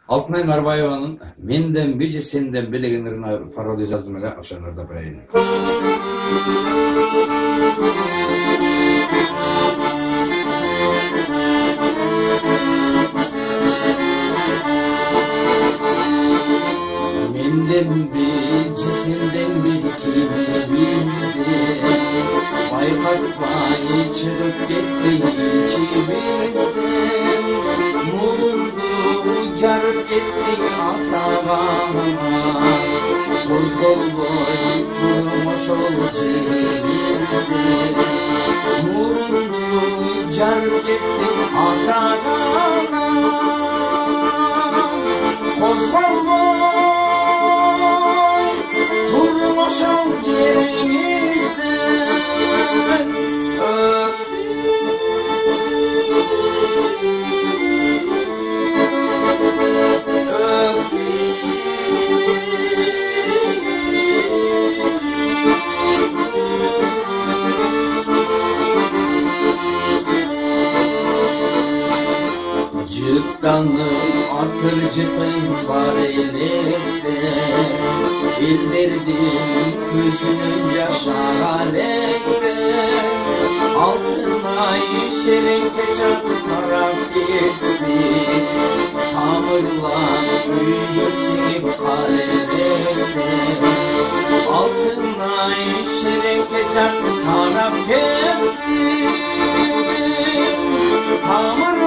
Алтынай Нарбаеваның «Менден бije сенден белегенlerine parodiya жаздым эле, ошолордо барайын. Menden bije senden birikimizde bayqatmay çıkıp ketdi içimizden. Jarıp kettik atağana, kozgolboy turmuş ol cerimizde. Murundu jarıp kettik atağana, kozgolboy turmuş ol cerimizde. Cıktanım atır cıtın var elinde, bildirdim küsünün yaşar alekte. Altın ay şerenke çatı taraf gitti, tamırlan büyüsünüp kalelekte. Altın ay şerenke çatı taraf gitti, tamırlan